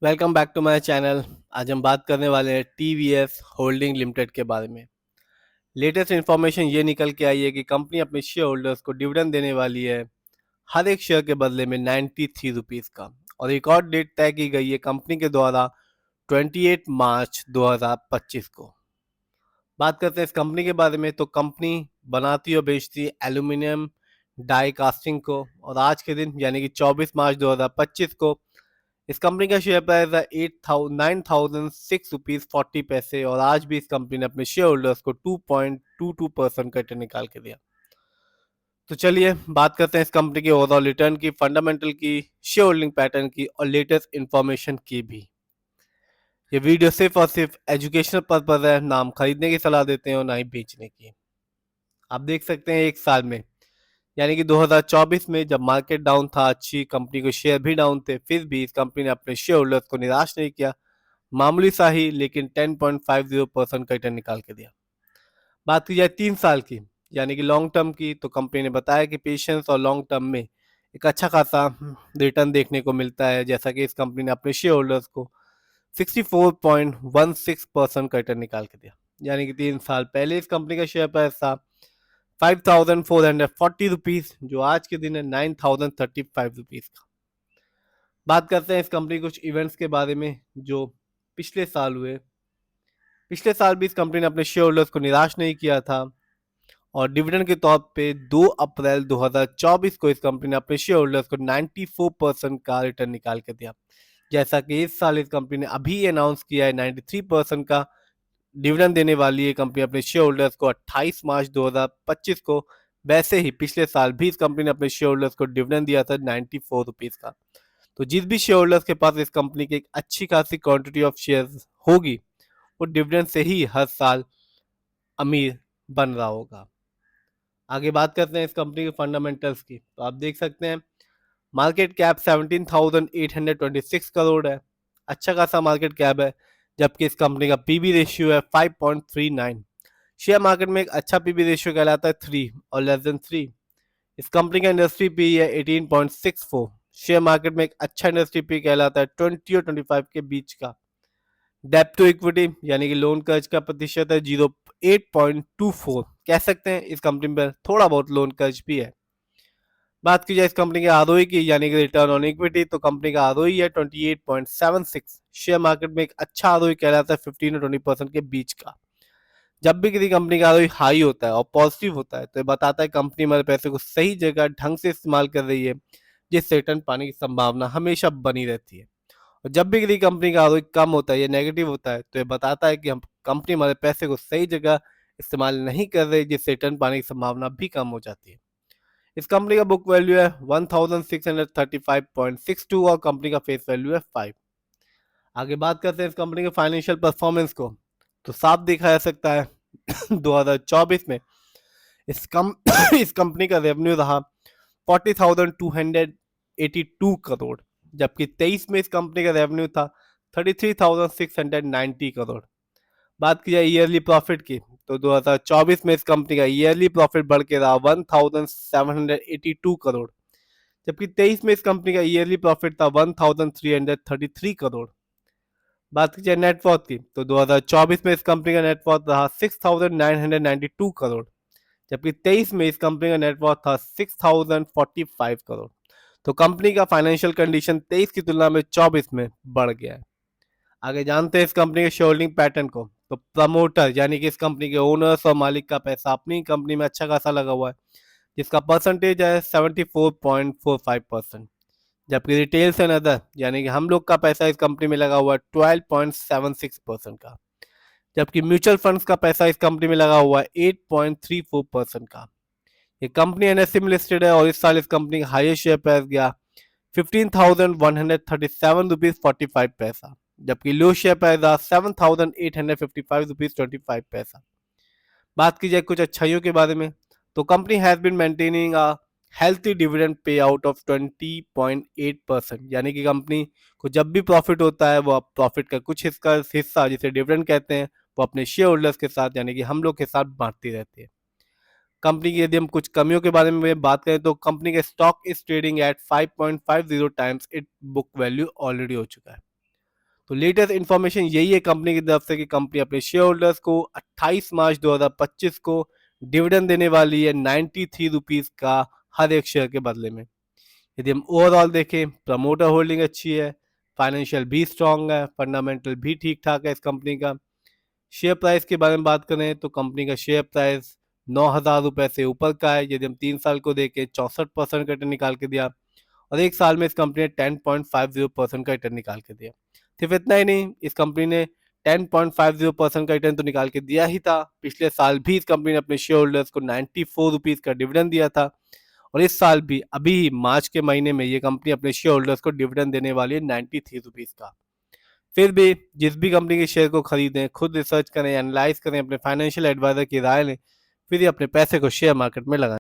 Welcome back to my channel. आज हम बात करने वाले हैं टीवीएस होल्डिंग लिमिटेड के बारे में। लेटेस्ट इन्फॉर्मेशन ये निकल के आई है कि कंपनी अपने शेयर होल्डर्स को डिविडेंड देने वाली है हर एक शेयर के बदले में 93 रुपीज़ का। और रिकॉर्ड डेट तय की गई है कंपनी के द्वारा 28 मार्च 2025 को। बात करते हैं इस कंपनी के बारे में, तो कंपनी बनाती और बेचती है एल्यूमिनियम डाई कास्टिंग को। और आज के दिन यानी कि 24 मार्च 2025 को इस कंपनी का शेयर प्राइस है 9,006 रुपीज़ 40 पैसे। और आज भी इस कंपनी ने अपने शेयर होल्डर्स को 2.22% का रिटर्न निकाल के दिया। तो चलिए बात करते हैं इस कंपनी के ओवरऑल रिटर्न की, फंडामेंटल की, शेयर होल्डिंग पैटर्न की और लेटेस्ट इंफॉर्मेशन की भी। ये वीडियो सिर्फ और सिर्फ एजुकेशनल पर्पज है, ना हम खरीदने की सलाह देते हैं और ना ही बेचने की। आप देख सकते हैं एक साल में यानी कि 2024 में जब मार्केट डाउन था, अच्छी कंपनी के शेयर भी डाउन थे, फिर भी इस कंपनी ने अपने शेयर होल्डर्स को निराश नहीं किया। मामूली सा ही लेकिन 10.50% का रिटर्न निकाल के दिया। बात की जाए 3 साल की यानी कि लॉन्ग टर्म की, तो कंपनी ने बताया कि पेशेंस और लॉन्ग टर्म में एक अच्छा खासा रिटर्न देखने को मिलता है। जैसा कि इस कंपनी ने अपने शेयर होल्डर्स को 64.16% का रिटर्न निकाल के दिया। यानी कि 3 साल पहले इस कंपनी का शेयर प्राइस था 5,440 रुपीज़, जो आज के दिन है 9,035 रुपीज़ का। बात करते हैं इस कंपनी के कुछ इवेंट्स के बारे में जो पिछले साल हुए। पिछले साल भी इस कंपनी ने अपने शेयर होल्डर्स को निराश नहीं किया था और डिविडेंड के तौर पे 2 अप्रैल 2024 को इस कंपनी ने अपने शेयर होल्डर्स को 94% का रिटर्न निकाल के दिया। जैसा कि इस साल इस कंपनी ने अभी अनाउंस किया है 93% का डिविडेंड देने वाली है कंपनी अपने शेयर होल्डर्स को 28 मार्च 2025 को। वैसे ही पिछले साल भी इस कंपनी ने अपने शेयर होल्डर्स को डिविडेंड दिया था 94 रुपीज़ का। तो जिस भी शेयर होल्डर्स के पास इस कंपनी की एक अच्छी खासी क्वांटिटी ऑफ शेयर्स होगी, वो डिविडेंड से ही हर साल अमीर बन रहा होगा। आगे बात करते हैं इस कंपनी के फंडामेंटल्स की, तो आप देख सकते हैं मार्केट कैप 17,826 करोड़ है। अच्छा खासा मार्केट कैप है। जबकि इस कंपनी का पीबी रेशियो है 5.39। शेयर मार्केट में एक अच्छा पीबी रेशियो कहलाता है 3 और लेस देन 3। इस कंपनी का इंडस्ट्री पी है 18.64। शेयर मार्केट में एक अच्छा इंडस्ट्री पी कहलाता है 20 और 25 के बीच का। डेप्ट टू इक्विटी यानी कि लोन कर्ज का प्रतिशत है 08.24। कह सकते हैं इस कंपनी पर थोड़ा बहुत लोन कर्ज भी है। बात की जाए इस कंपनी के आरओई की यानी कि रिटर्न ऑन इक्विटी, तो कंपनी का आरओई है 28.76। शेयर मार्केट में एक अच्छा आरओई कहलाता है 15 और 20% के बीच का। जब भी किसी कंपनी का आरओई हाई होता है और पॉजिटिव होता है तो ये बताता है कंपनी हमारे पैसे को सही जगह ढंग से इस्तेमाल कर रही है, जिससे रिटर्न पाने की संभावना हमेशा बनी रहती है। और जब भी किसी कंपनी का आरओई कम होता है या नेगेटिव होता है तो ये बताता है कि हम कंपनी हमारे पैसे को सही जगह इस्तेमाल नहीं कर रही, जिससे रिटर्न पाने की संभावना भी कम हो जाती है। इस कंपनी का बुक वैल्यू है 1635.62 और कंपनी का फेस वैल्यू है 5। आगे बात करते हैं इस कंपनी के फाइनेंशियल परफॉर्मेंस को, तो साफ देखा जा सकता है 2024 में इस कम इस कंपनी का रेवेन्यू रहा 40,282 करोड़। जबकि 23 में इस कंपनी का रेवेन्यू था 33,690 करोड़। बात की जाए ईयरली प्रॉफिट की, तो 2024 में इस कंपनी का ईयरली प्रॉफिट बढ़ के रहा 1782 करोड़। जबकि 23 में इस कंपनी का ईयरली प्रॉफिट था 1333 करोड़। बात की जाए नेटवर्थ की, तो 2024 में इस कंपनी का नेटवर्थ रहा 6992 करोड़। जबकि 23 में इस कंपनी का नेटवर्थ था 6045 करोड़। तो कंपनी का फाइनेंशियल कंडीशन 23 की तुलना में 24 में बढ़ गया है। आगे जानते हैं इस कंपनी के शेयर होल्डिंग पैटर्न को, तो प्रमोटर यानी कि इस कंपनी के ओनर्स और मालिक का पैसा अपनी कंपनी में अच्छा खासा लगा हुआ है, जिसका परसेंटेज है 74.45%। जबकि रिटेल्स एंड अदर यानी कि हम लोग का पैसा इस कंपनी में लगा हुआ है 12.76% का। जबकि म्यूचुअल फंड्स का पैसा इस कंपनी में लगा हुआ है 8.34% का। ये कंपनी एनएससी में लिस्टेड है और इस साल इस कंपनी का हाईएस्ट शेयर प्राइस गया 15,137 रुपीज 45 पैसा। जबकि लो शेयर प्राइस रहा 7,855 रुपीज 25 पैसा। बात की जाए कुछ अच्छाइयों के बारे में, तो company has been maintaining a healthy dividend pay out of 20.8%। यानी कि कंपनी को जब भी प्रॉफिट होता है वो प्रॉफिट का कुछ हिस्सा जिसे डिविडेंड कहते हैं वो अपने शेयर होल्डर्स के साथ यानी कि हम लोग के साथ बांटती रहती है। कंपनी की यदि हम कुछ कमियों के बारे में बात करें तो कंपनी के stock is trading at 5.50 times it book value already हो चुका है। तो लेटेस्ट इन्फॉर्मेशन यही है कंपनी की तरफ से कि कंपनी अपने शेयर होल्डर्स को 28 मार्च 2025 को डिविडेंड देने वाली है 93 रुपीज का हर एक शेयर के बदले में। यदि हम ओवरऑल देखें, प्रमोटर होल्डिंग अच्छी है, फाइनेंशियल भी स्ट्रांग है, फंडामेंटल भी ठीक ठाक है इस कंपनी का। शेयर प्राइस के बारे में बात करें तो कंपनी का शेयर प्राइस 9,000 रुपए से ऊपर का है। यदि हम 3 साल को देखें 64% का रिटर्न निकाल के दिया, और 1 साल में इस कंपनी ने 10.50% का रिटर्न निकाल के दिया। सिर्फ इतना ही नहीं, इस कंपनी ने 10.50% का रिटर्न तो निकाल के दिया ही था, पिछले साल भी इस कंपनी ने अपने शेयर होल्डर्स को 94 रुपीज का डिविडेंड दिया था, और इस साल भी अभी मार्च के महीने में ये कंपनी अपने शेयर होल्डर्स को डिविडेंड देने वाली है 93 रुपीज का। फिर भी जिस भी कंपनी के शेयर को खरीदें, खुद रिसर्च करें, एनालाइज करें, अपने फाइनेंशियल एडवाइजर की राय लें, फिर ही अपने पैसे को शेयर मार्केट में लगाएं।